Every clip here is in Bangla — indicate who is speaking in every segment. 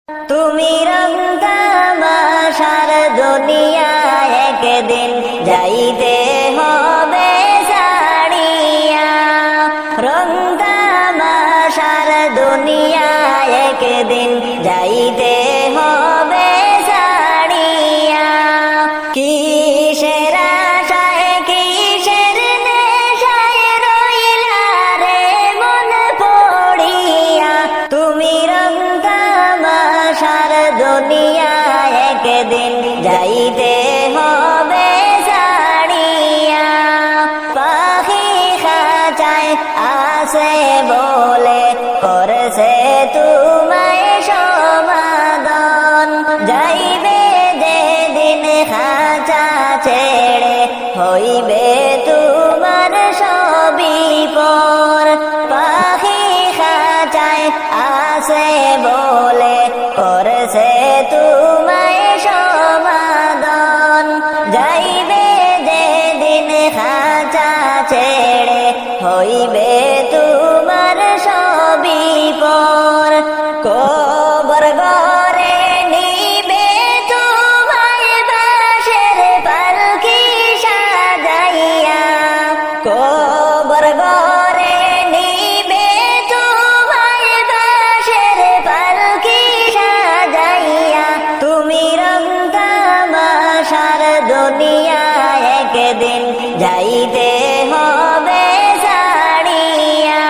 Speaker 1: তুমি রং তামাশার দুনিয়ায় একদিন যাইতে হবে ছাড়িয়া, রং তামাশার দুনিয়ায় একদিন যাইতে হবে ছাড়িয়া। কিসের আশায় কিসের নেশায় রইলা রে মন পড়িয়া, তুমি রং তামাশার দুনিয়ায় একদিন যাইতে হবে ছাড়িয়া। পাখি খাঁচায় আছে বলে করছে তোমায় সমাদন, যাইবে যেদিন খাঁচা ছেড়ে হইবে তোমার সবই পর। পাখি খাঁচায় আছে বলে করছে তোমায় সমাদন, যাইবে যেদিন খাঁচা ছেড়ে হইবে তোমার সবই পর। কবর ঘরে নিবে তোমায় বাঁশের পালকি সাজাইয়া, কবর ঘরে নিবে তোমায় বাঁশের পালকি সাজাইয়া। তুমি রং তামাশার দুনিয়ায় একদিন যাইতে হবে ছাড়িয়া,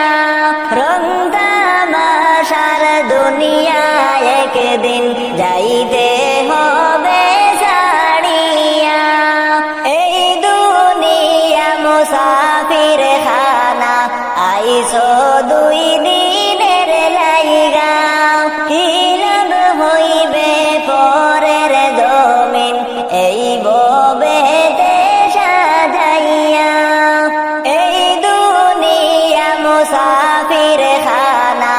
Speaker 1: রং তামাশার দুনিয়ায় একদিন যাইতে হবে ছাড়িয়া। এই দুনিয়া মুসাফির খানা, আইসো দুই দিনের লাইগা, কি লাভ হইবে পরের জমিন এই ববেতে সাজাইয়া। এই দুনিয়া মুসাফির খানা,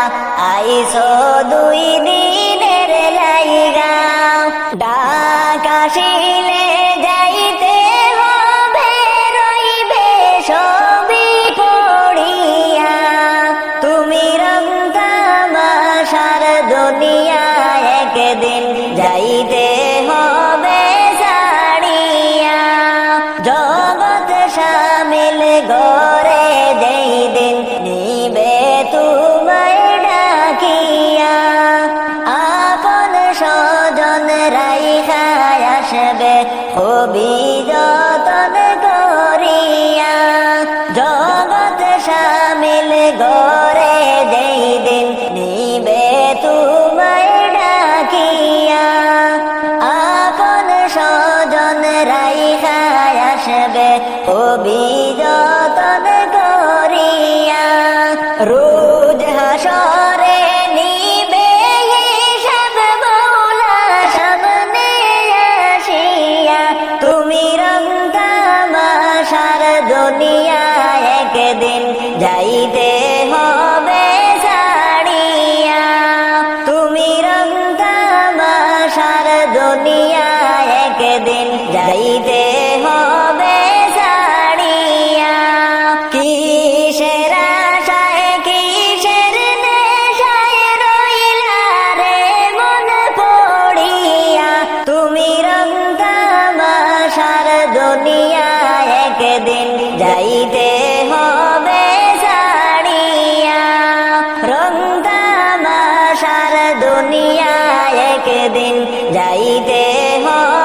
Speaker 1: আইসো দুই দিনের লাইগা, ডাক আসিলে যাইতে হবে রইবে সবই পড়িয়া। তুমি রং তামাশার দুনিয়ায় একদিন যাইতে হবে ছাড়িয়া। জগৎ শামিল গরে যেই দিন নিবে তোমায় ডাকিয়া, আপন স্বজন রাইখা আসবে খুবই যতন করিয়া। জগৎ শামিল গরে যেই দিন নিবে তোমায় ডাকিয়া, আপন স্বজন রাইখা আসবে খুবই যতন করিয়া। রোজ হাসরে নিবে হিসাব মওলা সামনে আসিয়া, তুমি রং তামাশার দুনিয়ায় একদিন যাইতে হবে ছাড়িয়া। তুমি রং তামাশার দুনিয়ায় একদিন যাইতে হবে ছাড়িয়া। কিসের আশায় কিসের নেশায় রইলা রে মন পড়িয়া, তুমি রং তামাশার দুনিয়ায় একদিন যাইতে হবে ছাড়িয়া, রং তামাশার দুনিয়ায় একদিন যাইতে হবে।